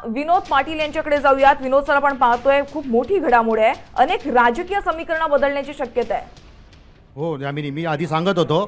विनोद पाटील यांच्याकडे जाऊयात। विनोद सर, आपण पाहतोय खूप मोठी घडामोड आहे, अनेक राजकीय समीकरणं बदलण्याची शक्यता आहे। हो यामिनी, मी आधी सांगत होतो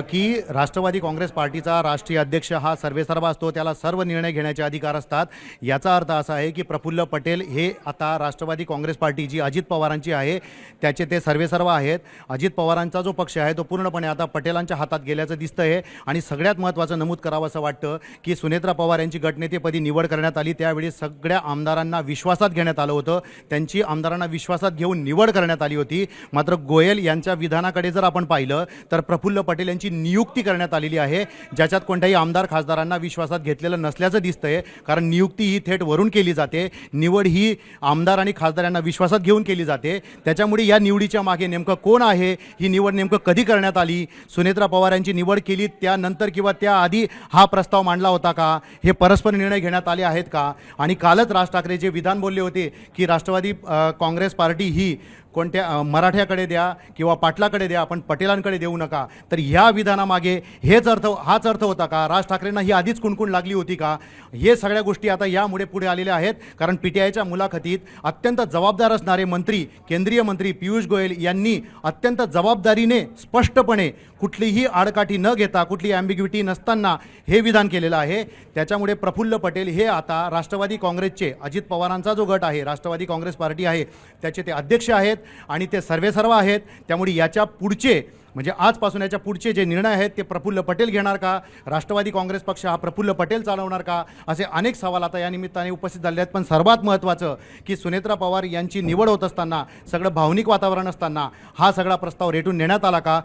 की राष्ट्रवादी काँग्रेस पार्टीचा राष्ट्रीय अध्यक्ष हा सर्वेसर्वा असतो, त्याला सर्व निर्णय घेण्याचे अधिकार असतात। याचा अर्थ असा आहे की प्रफुल्ल पटेल हे आता राष्ट्रवादी काँग्रेस पार्टी जी अजित पवारांची आहे त्याचे ते सर्वेसर्वा आहेत। अजित पवारांचा जो पक्ष आहे तो पूर्णपणे आता पटेलांच्या हातात गेल्याचं दिसतं आहे। आणि सगळ्यात महत्त्वाचं नमूद करावं असं वाटतं की सुनेत्रा पवार यांची गटनेतेपदी निवड करण्यात आली, त्यावेळी सगळ्या आमदारांना विश्वासात घेण्यात आलं होतं, त्यांची आमदारांना विश्वासात घेऊन निवड करण्यात आली होती। मात्र गोयल यांच्या विधानाकडे जर आपण पाहिलं तर प्रफुल्ल पटेल यांची नियुक्ती करण्यात आलेली आहे, ज्याच्यात कोणत्याही आमदार खासदारांना विश्वासात घेतलेलं नसल्याचं दिसतंय। कारण नियुक्ती ही थेट वरून केली जाते, निवड ही आमदार आणि खासदार यांना विश्वासात घेऊन केली जाते। त्याच्यामुळे या निवडीच्या मागे नेमकं कोण आहे, ही निवड नेमकं कधी करण्यात आली, सुनेत्रा पवार यांची निवड केली त्यानंतर किंवा त्याआधी हा प्रस्ताव मांडला होता का, हे परस्पर निर्णय घेण्यात आले आहेत का। आणि कालच राज ठाकरे जे विधान बोलले होते की राष्ट्रवादी काँग्रेस पार्टी ही कोणत्या मराठ्याकडे द्या किंवा पाटलाकडे द्या, आपण पटेलांकडे देऊ नका, तर ह्या विधानामागे हाच अर्थ होता का, राज ठाकरेंना ही आधीच कुणकुण लागली होती का। हे सगळ्या गोष्टी आता यामुळे पुढे आलेल्या आहेत। कारण पीटीआयच्या मुलाखतीत अत्यंत जबाबदार असणारे मंत्री, केंद्रीय मंत्री पियुष गोयल यांनी अत्यंत जबाबदारीने स्पष्टपणे कुठलीही आडकाठी न घेता, कुठली ॲम्बिग्युटी नसताना हे विधान केलेलं आहे। त्याच्यामुळे प्रफुल्ल पटेल हे आता राष्ट्रवादी काँग्रेसचे, अजित पवारांचा जो गट आहे राष्ट्रवादी काँग्रेस पार्टी आहे त्याचे ते अध्यक्ष आहेत आणि ते सर्वेसर्वा आहेत। त्यामुळे याच्या पुढचे म्हणजे आजपासून याच्या पुढचे जे निर्णय आहेत ते प्रफुल्ल पटेल घेणार का, राष्ट्रवादी काँग्रेस पक्ष हा प्रफुल्ल पटेल चालवणार का, असे अनेक सवाल आता या निमित्ताने उपस्थित झाले आहेत। पण सर्वात महत्त्वाचं की सुनेत्रा पवार यांची निवड होत असताना सगळं भावनिक वातावरण असताना हा सगळा प्रस्ताव रेटून नेण्यात आला का।